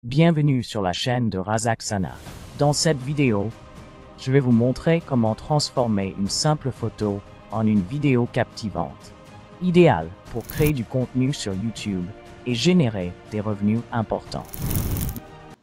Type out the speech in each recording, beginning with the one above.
Bienvenue sur la chaîne de Razak Sana. Dans cette vidéo, je vais vous montrer comment transformer une simple photo en une vidéo captivante, idéale pour créer du contenu sur YouTube et générer des revenus importants.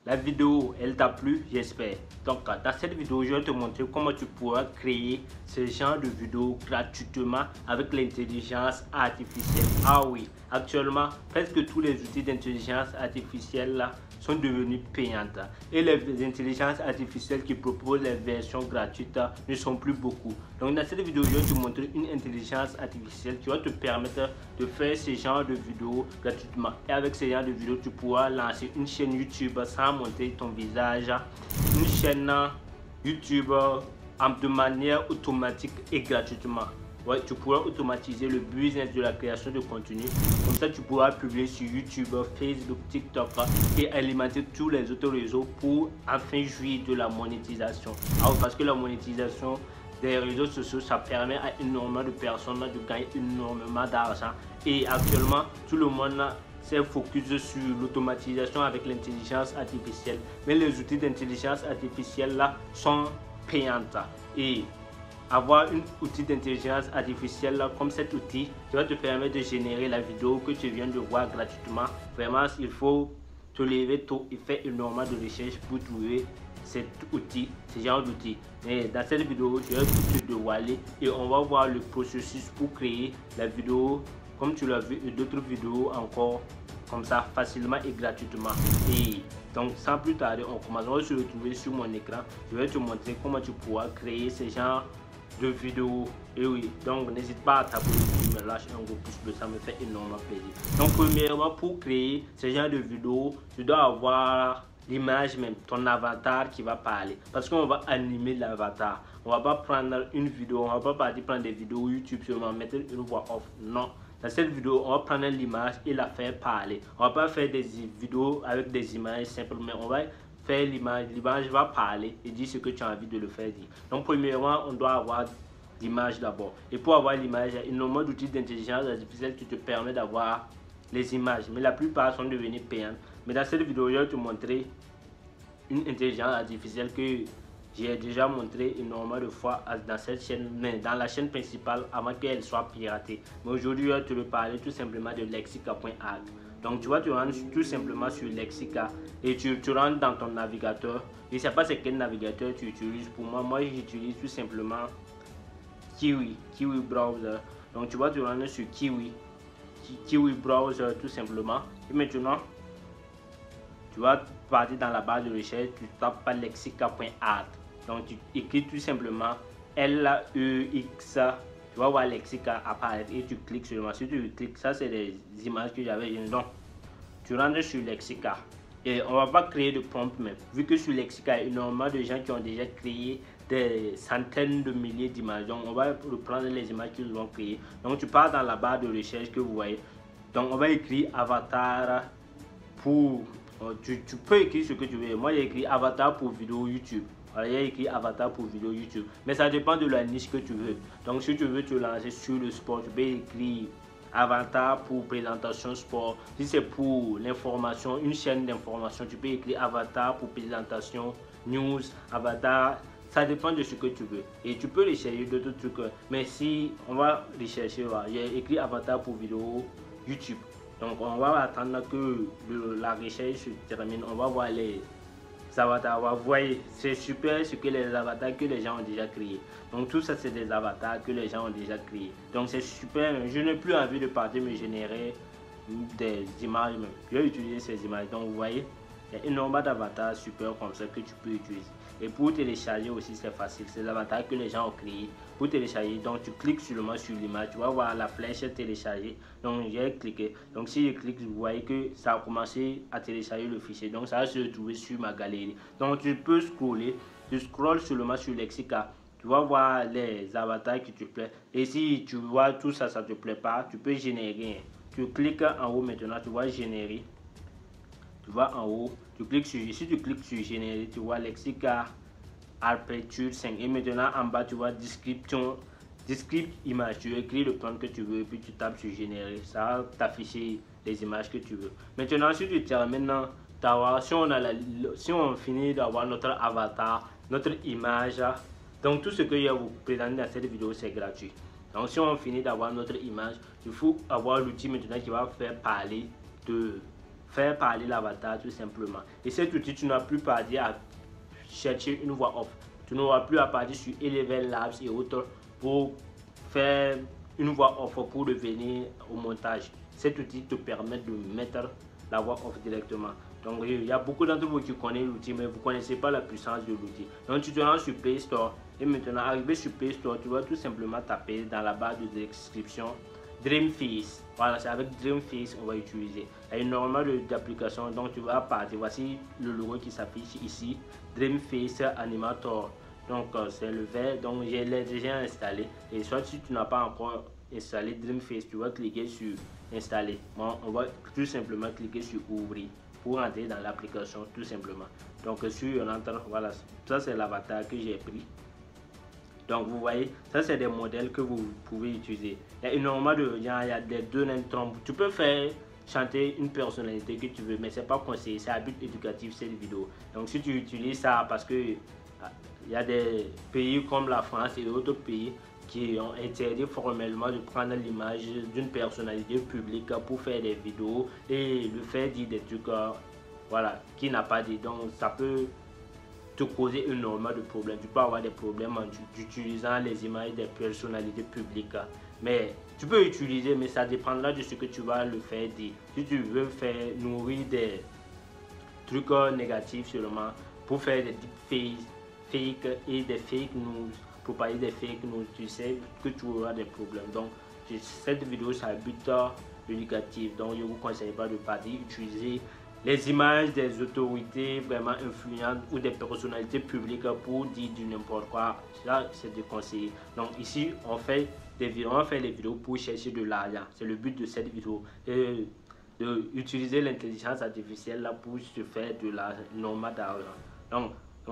La vidéo, elle t'a plu, j'espère. Donc, dans cette vidéo, je vais te montrer comment tu pourras créer ce genre de vidéo gratuitement avec l'intelligence artificielle. Ah oui, actuellement, presque tous les outils d'intelligence artificielle là, sont devenus payantes. Et les intelligences artificielles qui proposent les versions gratuites ne sont plus beaucoup. Donc, dans cette vidéo, je vais te montrer une intelligence artificielle qui va te permettre de faire ce genre de vidéo gratuitement. Et avec ce genre de vidéo, tu pourras lancer une chaîne YouTube sans montrer ton visage, une chaîne YouTube de manière automatique et gratuitement. Ouais, tu pourras automatiser le business de la création de contenu. Comme ça, tu pourras publier sur YouTube, Facebook, TikTok et alimenter tous les autres réseaux pour enfin jouir de la monétisation. Alors, parce que la monétisation des réseaux sociaux, ça permet à énormément de personnes de gagner énormément d'argent. Et actuellement, tout le monde s'est focus sur l'automatisation avec l'intelligence artificielle. Mais les outils d'intelligence artificielle là sont payantes. Et avoir un outil d'intelligence artificielle comme cet outil qui va te permettre de générer la vidéo que tu viens de voir gratuitement. Vraiment, il faut te lever tôt et faire énormément de recherches pour trouver cet outil, ce genre d'outil. Mais dans cette vidéo, je vais tout te dévoiler et on va voir le processus pour créer la vidéo comme tu l'as vu et d'autres vidéos encore comme ça facilement et gratuitement. Et donc sans plus tarder, on commence. On va se retrouver sur mon écran. Je vais te montrer comment tu pourras créer ce genre de vidéos. Et oui, donc n'hésite pas à t'abonner, tu me lâches un gros pouce bleu, ça me fait énormément plaisir. Donc premièrement, pour créer ce genre de vidéo, tu dois avoir l'image même, ton avatar qui va parler, parce qu'on va animer l'avatar. On va pas prendre une vidéo, on va pas partir prendre des vidéos YouTube seulement, mettre une voix off, non. Dans cette vidéo, on va prendre l'image et la faire parler. On va pas faire des vidéos avec des images simplement, on va faire l'image va parler et dire ce que tu as envie de le faire dire. Donc premièrement, on doit avoir l'image d'abord. Et pour avoir l'image, il y a énormément d'outils d'intelligence artificielle qui te permettent d'avoir les images. Mais la plupart sont devenus payantes. Mais dans cette vidéo, je vais te montrer une intelligence artificielle que j'ai déjà montré énormément de fois dans cette chaîne, mais dans la chaîne principale avant qu'elle soit piratée. Mais aujourd'hui, je vais te parler tout simplement de Lexica.art. Donc tu vas te rendre tout simplement sur Lexica et tu rentres dans ton navigateur. Je ne sais pas c'est quel navigateur tu utilises. Pour moi j'utilise tout simplement Kiwi Browser. Donc tu vas te rendre sur Kiwi Browser tout simplement. Et maintenant, tu vas partir dans la barre de recherche, tu tapes Lexica.art. Donc tu écris tout simplement L-E-X. Tu vas voir Lexica apparaître et tu cliques seulement. Si tu cliques, ça c'est des images que j'avais. Donc tu rentres sur Lexica et on va pas créer de prompt même. Vu que sur Lexica, il y a énormément de gens qui ont déjà créé des centaines de milliers d'images. Donc on va reprendre les images qu'ils ont créées. Donc tu pars dans la barre de recherche que vous voyez. Donc on va écrire avatar pour... Tu peux écrire ce que tu veux. Moi j'ai écrit avatar pour vidéo YouTube. Alors, il y a écrit avatar pour vidéo YouTube. Mais ça dépend de la niche que tu veux. Donc si tu veux te lancer sur le sport, tu peux écrire avatar pour présentation sport. Si c'est pour l'information, une chaîne d'information, tu peux écrire avatar pour présentation news, avatar. Ça dépend de ce que tu veux. Et tu peux rechercher d'autres trucs. Mais si on va rechercher, j'ai écrit avatar pour vidéo YouTube. Donc on va attendre que la recherche se termine. On va voir les avatars. Vous voyez, c'est super ce que les avatars que les gens ont déjà créés. Donc tout ça c'est des avatars que les gens ont déjà créés. Donc c'est super. Je n'ai plus envie de partir me générer des images même. Je vais utiliser ces images. Donc vous voyez, il y a énormément d'avatars super comme ça que tu peux utiliser. Et pour télécharger aussi c'est facile. C'est les avatars que les gens ont créés. Pour télécharger, donc tu cliques seulement sur l'image, tu vas voir la flèche télécharger. Donc j'ai cliqué. Donc si je clique, vous voyez que ça a commencé à télécharger le fichier. Donc ça va se retrouver sur ma galerie. Donc tu peux scroller, tu scrolles seulement sur Lexica. Tu vas voir les avatars qui te plaisent. Et si tu vois tout ça, ça te plaît pas, tu peux générer. Tu cliques en haut maintenant, tu vois générer. Tu vas en haut, tu cliques sur, si tu cliques sur générer, tu vois Lexica Aperture 5 et maintenant en bas tu vois description, image, tu écris le prompt que tu veux puis tu tapes sur générer, ça va t'afficher les images que tu veux. Maintenant si tu termines d'avoir, si on finit d'avoir notre avatar, notre image, donc tout ce que je vais vous présenter dans cette vidéo c'est gratuit. Donc si on finit d'avoir notre image, il faut avoir l'outil maintenant qui va faire parler l'avatar tout simplement. Et cet outil, tu n'as plus pas à chercher une voix off. Tu n'auras plus à partir sur Eleven Labs et autres pour faire une voix off pour revenir au montage. Cet outil te permet de mettre la voix off directement. Donc il y a beaucoup d'entre vous qui connaissent l'outil, mais vous ne connaissez pas la puissance de l'outil. Donc tu te rends sur Play Store et maintenant arrivé sur Play Store, tu vas tout simplement taper dans la barre de description Dreamface. Voilà, c'est avec Dreamface on va utiliser. Il y a énormément d'applications, donc tu vas partir. Voici le logo qui s'affiche ici, Dreamface Animator. Donc c'est le vert, donc je l'ai déjà installé. Et soit si tu n'as pas encore installé Dreamface, tu vas cliquer sur installer. Bon, on va tout simplement cliquer sur ouvrir pour entrer dans l'application tout simplement. Donc si on entre, voilà, ça c'est l'avatar que j'ai pris. Donc vous voyez, ça c'est des modèles que vous pouvez utiliser. Il y a énormément de gens, il y a des Donald Trump. Tu peux faire chanter une personnalité que tu veux, mais c'est pas conseillé, c'est à but éducatif cette vidéo. Donc si tu utilises ça, parce que il y a des pays comme la France et d'autres pays qui ont interdit formellement de prendre l'image d'une personnalité publique pour faire des vidéos et le faire dire des trucs voilà, qui n'a pas dit. Donc ça peut te causer énormément de problèmes. Tu peux avoir des problèmes en utilisant les images des personnalités publiques. Mais tu peux utiliser, mais ça dépendra de ce que tu vas le faire dire. Si tu veux faire nourrir des trucs négatifs seulement pour faire des deepfakes fake et des fake news, propager des fake news, tu sais que tu auras des problèmes. Donc cette vidéo c'est un but éducatif, donc je ne vous conseille pas de partir utiliser les images des autorités vraiment influentes ou des personnalités publiques pour dire du n'importe quoi. Ça c'est déconseillé. Donc ici on fait des vidéos, pour chercher de l'argent. C'est le but de cette vidéo. Et d'utiliser l'intelligence artificielle là pour se faire de l'argent, normal d'argent. Donc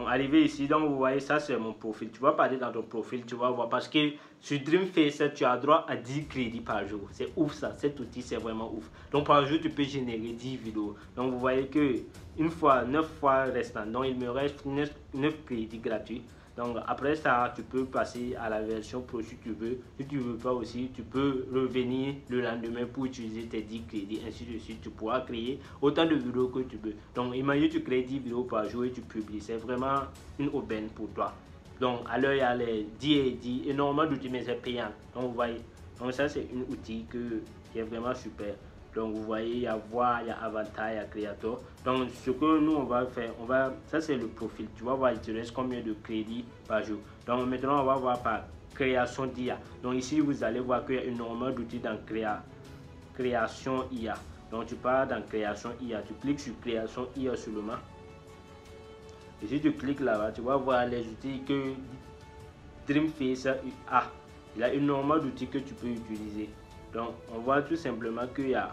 arrivé ici, donc vous voyez, ça c'est mon profil. Tu vas parler dans ton profil, tu vas voir, parce que sur Dreamface, tu as droit à 10 crédits par jour. C'est ouf ça, cet outil c'est vraiment ouf. Donc par jour, tu peux générer 10 vidéos. Donc vous voyez que une fois, 9 fois restant, donc il me reste 9 crédits gratuits. Donc après ça, tu peux passer à la version pro si tu veux. Si tu ne veux pas aussi, tu peux revenir le lendemain pour utiliser tes 10 crédits, ainsi de suite. Tu pourras créer autant de vidéos que tu veux. Donc imagine tu crées 10 vidéos par jour et tu publies. C'est vraiment une aubaine pour toi. Donc à l'heure, il y a les 10 et 10, énormément d'outils, mais c'est payant. Donc vous voyez, donc ça c'est un outil qui est vraiment super. Donc vous voyez, il y a voix, il y a avatar, il y a créateur. Donc ce que nous on va faire, ça c'est le profil. Tu vas voir, il te reste combien de crédits par jour. Donc maintenant on va voir par création d'IA. Donc ici vous allez voir qu'il y a énormément d'outils dans création IA. Donc tu pars dans création IA, tu cliques sur création IA seulement. Et si tu cliques là-bas, tu vas voir les outils que Dreamface a. Il y a énormément d'outils que tu peux utiliser. Donc on voit tout simplement qu'il y a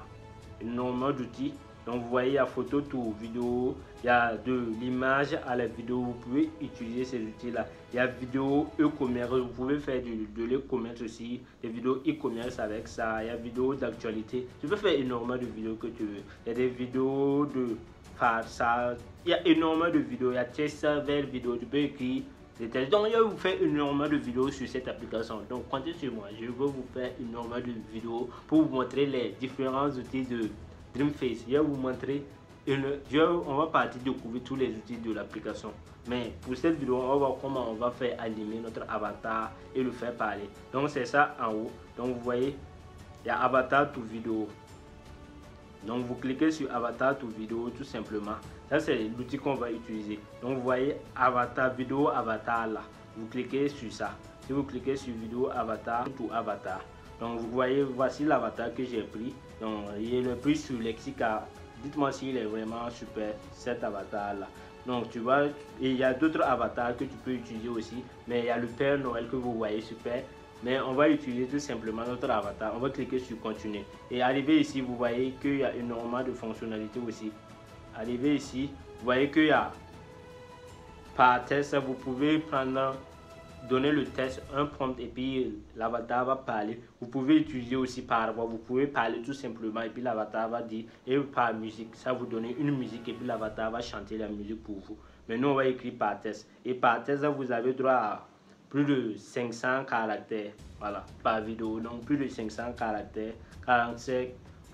énormément d'outils. Donc vous voyez, il y a photo, tout, vidéo, il y a de l'image à la vidéo. Vous pouvez utiliser ces outils là. Il y a vidéo e-commerce, vous pouvez faire de l'e-commerce aussi, des vidéos e-commerce avec ça. Il y a vidéo d'actualité, tu peux faire énormément de vidéos que tu veux. Il y a des vidéos de ça, il y a énormément de vidéos. Il y a test vers vidéo, tu peux écrire. Donc je vais vous faire énormément de vidéos sur cette application. Donc comptez sur moi, je vais vous faire énormément de vidéos pour vous montrer les différents outils de Dreamface. Je vais vous montrer, on va partir découvrir tous les outils de l'application. Mais pour cette vidéo, on va voir comment on va faire animer notre avatar et le faire parler. Donc c'est ça en haut. Donc vous voyez, il y a avatar to vidéo. Donc vous cliquez sur avatar to vidéo tout simplement. Ça c'est l'outil qu'on va utiliser. Donc vous voyez avatar vidéo avatar là. Vous cliquez sur ça. Si vous cliquez sur vidéo avatar to avatar. Donc vous voyez, voici l'avatar que j'ai pris. Donc il est pris sur Lexica. Dites-moi s'il est vraiment super cet avatar là. Donc tu vois, il y a d'autres avatars que tu peux utiliser aussi. Mais il y a le Père Noël que vous voyez super. Mais on va utiliser tout simplement notre avatar. On va cliquer sur continuer. Et arrivé ici, vous voyez qu'il y a énormément de fonctionnalités aussi. Arrivé ici, vous voyez qu'il y a par test, vous pouvez prendre donner le test, un prompt, et puis l'avatar va parler. Vous pouvez utiliser aussi par voix, vous pouvez parler tout simplement, et puis l'avatar va dire, et par musique, ça vous donne une musique, et puis l'avatar va chanter la musique pour vous. Mais nous, on va écrire par test. Et par test, vous avez droit à plus de 500 caractères, voilà, par vidéo. Donc, plus de 500 caractères,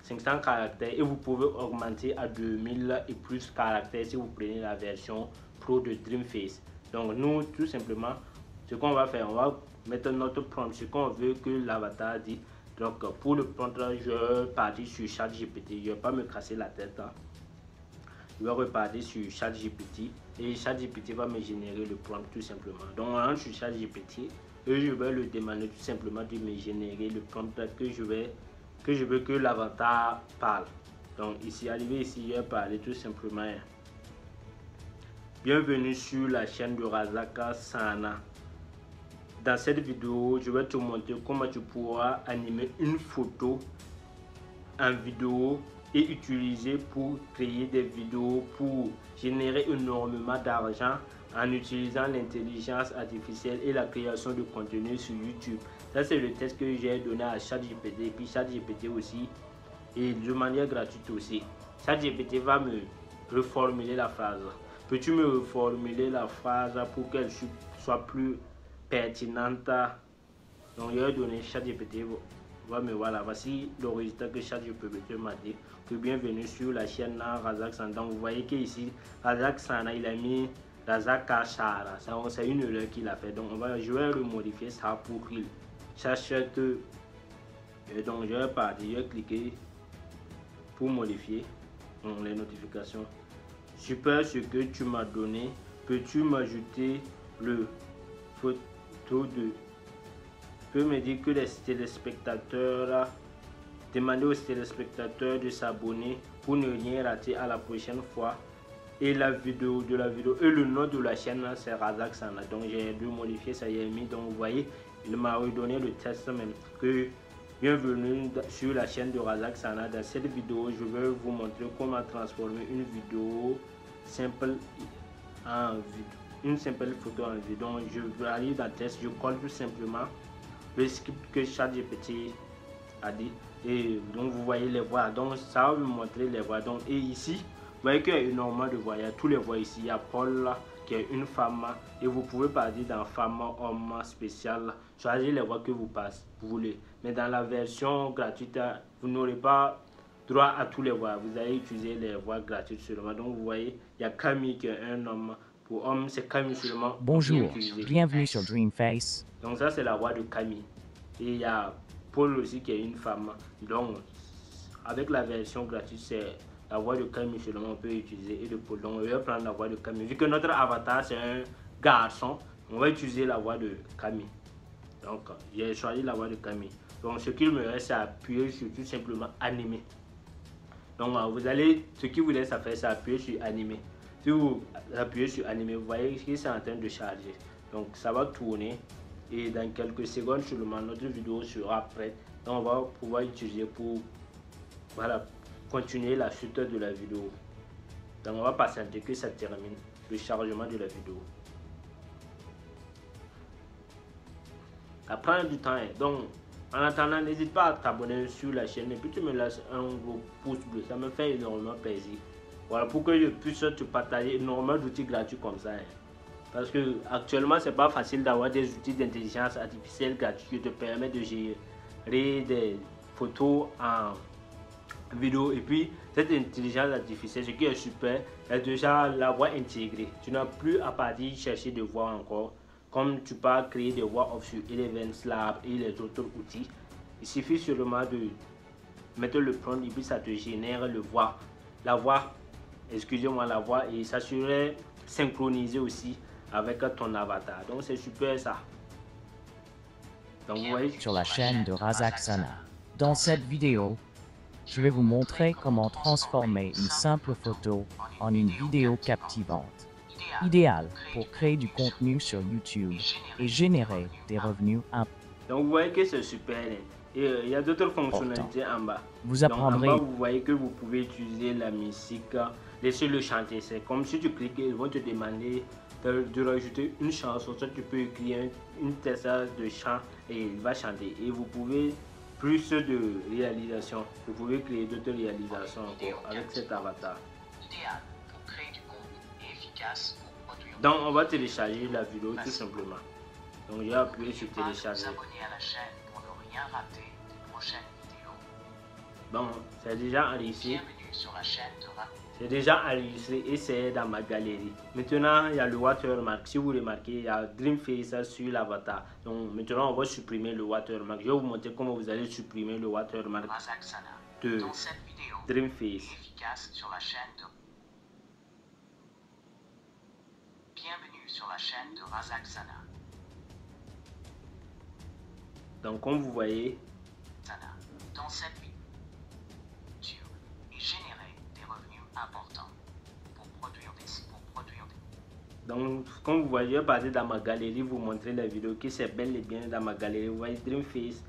500 caractères, et vous pouvez augmenter à 2000 et plus caractères si vous prenez la version Pro de Dreamface. Donc, nous, tout simplement, ce qu'on va faire, on va mettre notre prompt, ce qu'on veut que l'avatar dit. Donc, pour le prompt, je vais partir sur ChatGPT. Je ne vais pas me casser la tête. Hein. Je vais repartir sur ChatGPT et ChatGPT va me générer le prompt tout simplement. Donc, on rentre sur ChatGPT et je vais le demander tout simplement de me générer le prompt que je veux que l'avatar parle. Donc, ici, arrivé ici, je vais parler tout simplement. Bienvenue sur la chaîne de Razak-Sana. Dans cette vidéo, je vais te montrer comment tu pourras animer une photo en vidéo et utiliser pour créer des vidéos pour générer énormément d'argent en utilisant l'intelligence artificielle et la création de contenu sur YouTube. Ça, c'est le test que j'ai donné à ChatGPT et puis ChatGPT aussi et de manière gratuite aussi. ChatGPT va me reformuler la phrase. Peux-tu me reformuler la phrase pour qu'elle soit plus pertinente? Donc, je vais donner ChatGPT. Voilà, voici le résultat que ChatGPT m'a dit. Que bienvenue sur la chaîne Razak-Sana. Donc, vous voyez qu'ici, Razak-Sana, il a mis Razak-Sana. C'est une erreur qu'il a fait. Donc, je vais le modifier ça pour qu'il sache que. Et donc, je vais partir, je vais cliquer pour modifier les notifications. Super ce que tu m'as donné. Peux-tu m'ajouter le photo de. Peut me dire que les téléspectateurs, demander aux téléspectateurs de s'abonner pour ne rien rater à la prochaine fois. Et la vidéo et le nom de la chaîne c'est Razak-Sana. Donc j'ai dû modifier ça, j'ai mis. Donc vous voyez, il m'a redonné le test même que bienvenue sur la chaîne de Razak-Sana. Dans cette vidéo, je vais vous montrer comment transformer une vidéo simple en vidéo. Une simple photo en vidéo. Donc je vais aller dans le test, je colle tout simplement le script que ChatGPT a dit et donc vous voyez les voix, donc ça va vous montrer les voix. Donc et ici vous voyez qu'il y a énormément de voix, il y a tous les voix ici. Il y a Paul là, qui est une femme et vous pouvez partir dans femme, homme, spécial, choisir les voix que vous voulez. Mais dans la version gratuite, vous n'aurez pas droit à tous les voix, vous allez utiliser les voix gratuites seulement. Donc vous voyez, il y a Camille qui est un homme. Pour homme, c'est Camille seulement. Bonjour, bienvenue sur Dreamface. Donc ça, c'est la voix de Camille. Et il y a Paul aussi qui est une femme. Donc, avec la version gratuite, c'est la voix de Camille seulement on peut utiliser et de Paul. Donc, on va prendre la voix de Camille. Vu que notre avatar, c'est un garçon, on va utiliser la voix de Camille. Donc, j'ai choisi la voix de Camille. Donc, ce qu'il me reste, c'est appuyer sur tout simplement animer. Donc, ce qu'il vous laisse à faire, c'est appuyer sur animer. Si vous appuyez sur animer, vous voyez que c'est en train de charger. Donc ça va tourner et dans quelques secondes seulement notre vidéo sera prête. Donc on va pouvoir utiliser pour continuer la suite de la vidéo. Donc on va patienter que ça termine le chargement de la vidéo. Ça prend du temps. Donc en attendant, n'hésite pas à t'abonner sur la chaîne et puis tu me laisses un gros pouce bleu. Ça me fait énormément plaisir. Voilà, pour que je puisse te partager énormément d'outils gratuits comme ça. Parce que actuellement, c'est pas facile d'avoir des outils d'intelligence artificielle gratuits qui te permettent de gérer des photos en vidéo. Et puis, cette intelligence artificielle, ce qui est super, est déjà la voix intégrée. Tu n'as plus à partir chercher de voix encore. Comme tu peux créer des voix off sur Eleven, Slab et les autres outils. Il suffit seulement de mettre le prompt et puis ça te génère la voix et ça serait synchronisé aussi avec ton avatar. Donc c'est super ça. Donc vous voyez sur la chaîne de Razak-Sana. Dans cette vidéo, je vais vous montrer comment transformer une simple photo en une vidéo captivante. Idéal pour créer du contenu sur YouTube et générer des revenus importants. Donc vous voyez que c'est super. Et il y a d'autres fonctionnalités en bas. Vous apprendrez. Donc en bas, vous voyez que vous pouvez utiliser la musique laisser-le chanter. C'est comme si tu cliques, ils vont te demander de rajouter une chanson. Soit tu peux écrire une test de chant et il va chanter. Et vous pouvez plus de réalisation. Vous pouvez créer d'autres réalisations encore avec cet avatar. Idéal pour créer du contenu et efficace pour produire. Donc on va télécharger la vidéo tout simplement. Donc j'ai appuyé sur télécharger. Abonnez à la chaîne pour ne rien rater des prochaines vidéos. Bon, c'est déjà enregistré. Bienvenue sur la chaîne de Raku. C'est déjà enregistré et c'est dans ma galerie. Maintenant, il y a le watermark. Si vous remarquez, il y a Dreamface sur l'avatar. Donc maintenant, on va supprimer le watermark. Je vais vous montrer comment vous allez supprimer le watermark de dans cette vidéo Dreamface. Efficace sur la chaîne de... Bienvenue sur la chaîne de Razaksana. Donc comme vous voyez, dans cette vidéo, et générer des revenus importants pour produire des... Donc comme vous voyez, je vais partir dans ma galerie, vous montrer les vidéos qui c'est bel et bien dans ma galerie. Vous voyez Dreamface.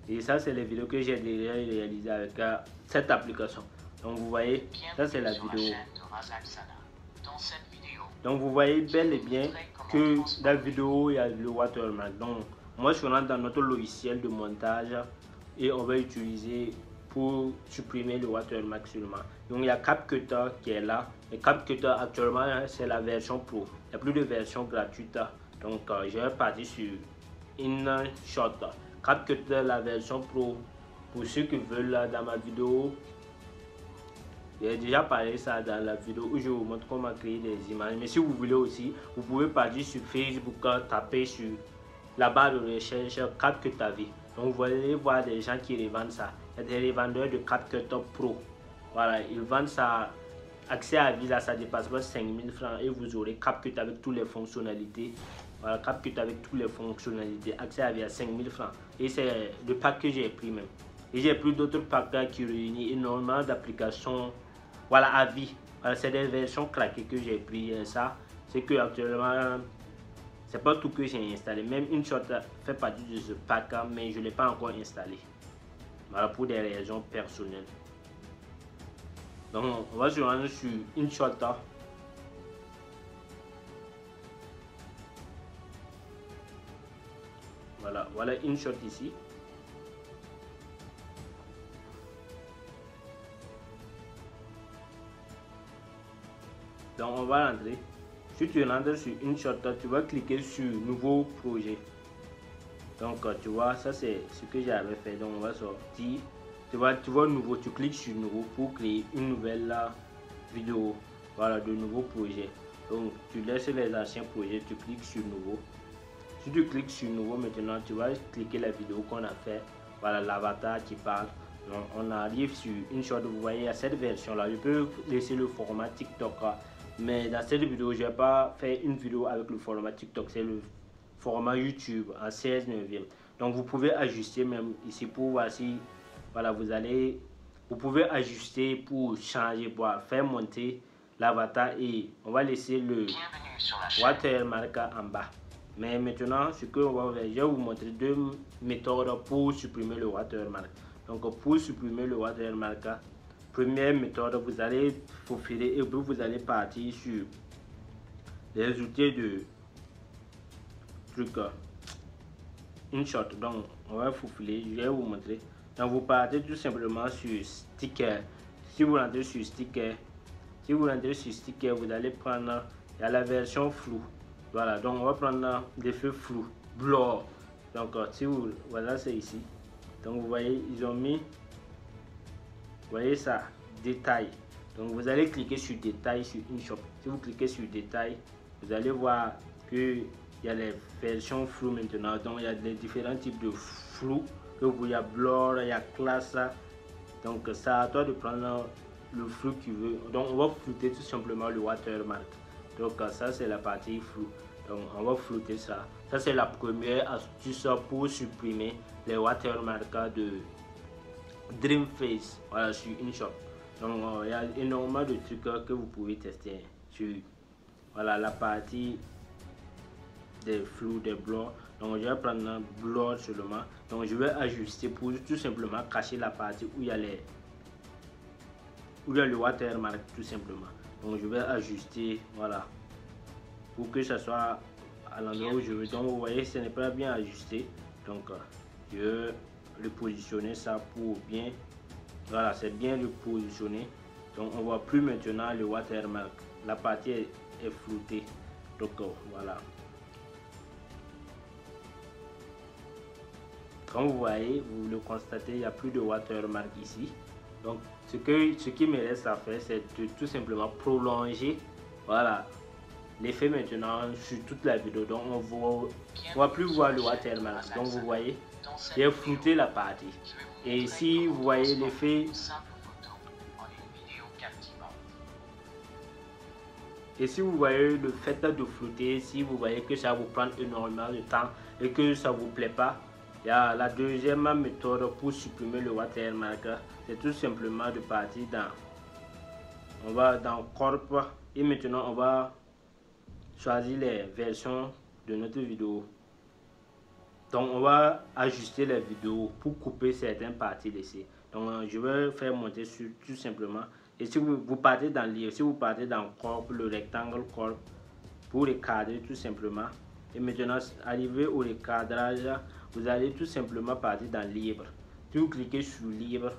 Et ça c'est les vidéos que j'ai déjà réalisées avec cette application. Donc vous voyez, ça c'est la vidéo. Donc vous voyez bel et bien que dans la vidéo il y a le watermark. Donc moi je rentre dans notre logiciel de montage et on va utiliser pour supprimer le watermark seulement. Donc il y a CapCut qui est là. Et CapCut actuellement c'est la version pro. Il n'y a plus de version gratuite. Donc je vais partir sur InShot. CapCut la version pro. Pour ceux qui veulent dans ma vidéo, j'ai déjà parlé ça dans la vidéo où je vous montre comment créer des images. Mais si vous voulez aussi, vous pouvez partir sur Facebook, taper sur la barre de recherche CapCut AV. Donc vous allez voir des gens qui revendent ça. Il y a des revendeurs de CapCut Pro. Voilà, ils vendent ça. Accès à vie, là, ça dépasse pas 5000 francs et vous aurez CapCut avec toutes les fonctionnalités. Voilà, CapCut avec toutes les fonctionnalités. Accès à vie à 5000 francs. Et c'est le pack que j'ai pris même. Et j'ai pris d'autres packs qui réunissent énormément d'applications. Voilà, à vie. Voilà, c'est des versions craquées que j'ai pris. Ça, c'est que actuellement, c'est pas tout que j'ai installé. Même InShot fait partie de ce pack, mais je ne l'ai pas encore installé. Voilà, pour des raisons personnelles. Donc, on va se rendre sur InShot. Voilà InShot ici. Donc, on va rentrer. Si tu rentres sur InShot, tu vas cliquer sur nouveau projet. Donc tu vois, ça c'est ce que j'avais fait. Donc on va sortir. Tu vois nouveau, tu cliques sur nouveau pour créer une nouvelle vidéo. Voilà, de nouveaux projets. Donc tu laisses les anciens projets, tu cliques sur nouveau. Si tu cliques sur nouveau maintenant, tu vas cliquer la vidéo qu'on a fait. Voilà l'avatar qui parle. Donc on arrive sur InShot. Vous voyez à cette version là, je peux laisser le format TikTok. Mais dans cette vidéo, je n'ai pas fait une vidéo avec le format TikTok, c'est le format YouTube en 16/9. Donc vous pouvez ajuster même ici pour voir si voilà vous pouvez ajuster pour changer, pour faire monter l'avatar et on va laisser le watermark en bas. Mais maintenant ce que on va faire, je vais vous montrer deux méthodes pour supprimer le watermark. Donc pour supprimer le watermark, première méthode, vous allez faufiler et puis vous allez partir sur les outils de truc InShot. Donc on va faufiler, je vais vous montrer. Donc vous partez tout simplement sur sticker. Si vous rentrez sur sticker, vous allez prendre, il y a la version floue. Voilà, donc on va prendre l'effet flou, blur. Donc si vous, voilà, c'est ici. Donc vous voyez, ils ont mis, vous voyez ça, détail. Donc vous allez cliquer sur détail sur InShot. Si vous cliquez sur détail, vous allez voir que il y a les versions floues maintenant. Donc il y a les différents types de flou. Il y a blur, il y a classe. Donc ça à toi de prendre le flou que tu veux. Donc on va flouter tout simplement le watermark. Donc ça c'est la partie flou. Donc on va flouter ça. Ça c'est la première astuce pour supprimer les watermarks de Dreamface. Voilà, sur InShot. Donc il y a énormément de trucs que vous pouvez tester sur voilà la partie des flous, des blurs. Donc je vais prendre un blur seulement. Donc je vais ajuster pour tout simplement cacher la partie où il y a le watermark tout simplement. Donc je vais ajuster, voilà, pour que ça soit à l'endroit où je veux. Donc vous voyez, ce n'est pas bien ajusté. Donc je vais le positionner ça pour bien. Voilà, c'est bien le positionner. Donc on voit plus maintenant le watermark. La partie est floutée. Donc voilà. Comme vous voyez, vous le constatez, il n'y a plus de watermark ici. Donc ce qui me reste à faire, c'est de tout simplement prolonger, voilà, l'effet maintenant sur toute la vidéo. Donc on va plus voir le watermark. Donc vous voyez, j'ai flouté la partie. Et si vous voyez l'effet, et si vous voyez le fait de flouter, si vous voyez que ça vous prend énormément de temps et que ça vous plaît pas, il y a la deuxième méthode pour supprimer le watermark. C'est tout simplement de partir dans, on va dans Corp et maintenant on va choisir les versions de notre vidéo. Donc on va ajuster les vidéos pour couper certaines parties laissées. Donc je vais faire monter sur tout simplement. Et si vous partez dans Libre, si vous partez dans Corp, le rectangle Corp, pour recadrer tout simplement. Et maintenant, arrivé au recadrage, vous allez tout simplement partir dans Libre. Si vous cliquez sur Libre,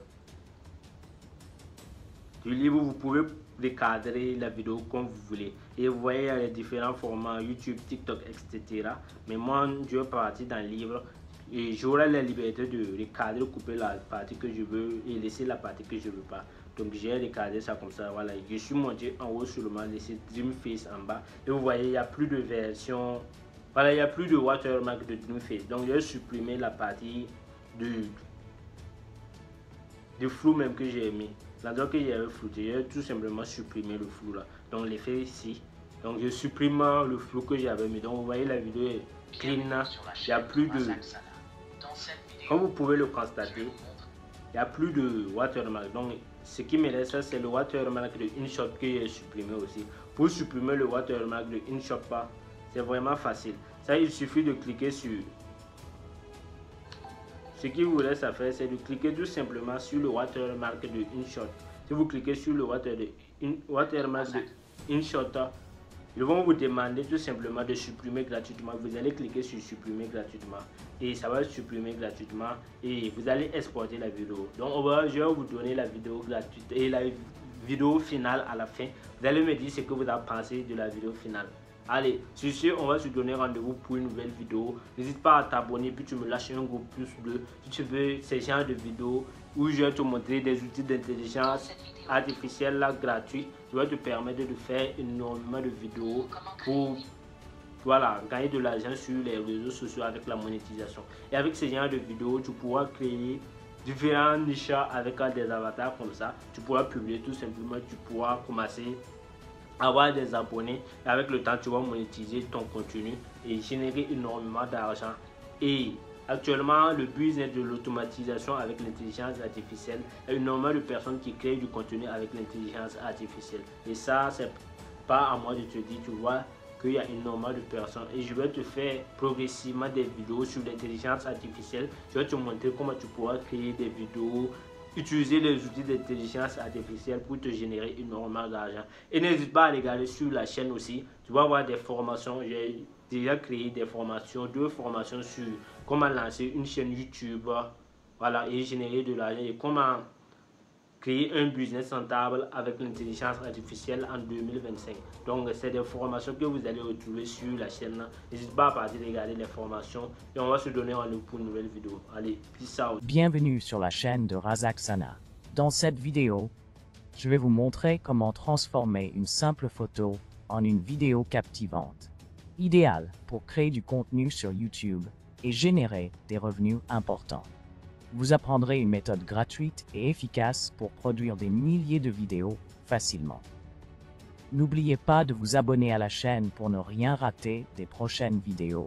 du Libre, vous pouvez recadrer la vidéo comme vous voulez. Et vous voyez, il y a les différents formats YouTube, TikTok, etc. Mais moi, je vais partir dans Libre. Et j'aurai la liberté de recadrer, couper la partie que je veux et laisser la partie que je ne veux pas. Donc j'ai recadré ça comme ça, voilà. Je suis monté en haut seulement, laissé Dreamface en bas. Et vous voyez, il n'y a plus de version, voilà, il n'y a plus de watermark de Dreamface. Donc j'ai supprimé la partie du flou même que j'ai mis. L'endroit que j'avais flouté, j'ai tout simplement supprimé le flou là. Donc l'effet ici. Donc je supprime le flou que j'avais mis. Donc vous voyez, la vidéo est clean, il n'y a plus de... Comme vous pouvez le constater, il n'y a plus de watermark. Donc ce qui me reste, c'est le watermark de InShot que j'ai supprimé aussi. Pour supprimer le watermark de InShot, c'est vraiment facile. Ça, il suffit de cliquer sur... Ce qui vous reste à faire, c'est de cliquer tout simplement sur le watermark de InShot. Si vous cliquez sur le watermark de InShot, ils vont vous demander tout simplement de supprimer gratuitement. Vous allez cliquer sur supprimer gratuitement et ça va supprimer gratuitement et vous allez exporter la vidéo. Donc je vais vous donner la vidéo gratuite et la vidéo finale à la fin. Vous allez me dire ce que vous avez pensé de la vidéo finale. Allez, sur ce, on va se donner rendez-vous pour une nouvelle vidéo. N'hésite pas à t'abonner, puis tu me lâches un gros pouce bleu si tu veux ces genres de vidéos où je vais te montrer des outils d'intelligence artificielle là, gratuits. Je vais te permettre de faire énormément de vidéos pour, voilà, gagner de l'argent sur les réseaux sociaux avec la monétisation. Et avec ces genres de vidéos, tu pourras créer différents niches avec des avatars comme ça. Tu pourras publier tout simplement, tu pourras commencer à avoir des abonnés. Et avec le temps, tu vas monétiser ton contenu et générer énormément d'argent. Et actuellement, le business de l'automatisation avec l'intelligence artificielle, il y a énormément de personnes qui créent du contenu avec l'intelligence artificielle. Et ça, c'est pas à moi de te dire, tu vois, qu'il y a énormément de personnes. Et je vais te faire progressivement des vidéos sur l'intelligence artificielle. Je vais te montrer comment tu pourras créer des vidéos, utiliser les outils d'intelligence artificielle pour te générer énormément d'argent. Et n'hésite pas à regarder sur la chaîne aussi. Tu vas avoir des formations. J'ai déjà créé des formations, 2 formations sur comment lancer une chaîne YouTube, voilà, et générer de l'argent et comment créer un business rentable avec l'intelligence artificielle en 2025. Donc c'est des formations que vous allez retrouver sur la chaîne. N'hésite pas à partir regarder les formations et on va se donner rendez-vous pour une nouvelle vidéo. Allez, peace out. Bienvenue sur la chaîne de Razak Sana. Dans cette vidéo, je vais vous montrer comment transformer une simple photo en une vidéo captivante, idéale pour créer du contenu sur YouTube et générer des revenus importants. Vous apprendrez une méthode gratuite et efficace pour produire des milliers de vidéos facilement. N'oubliez pas de vous abonner à la chaîne pour ne rien rater des prochaines vidéos.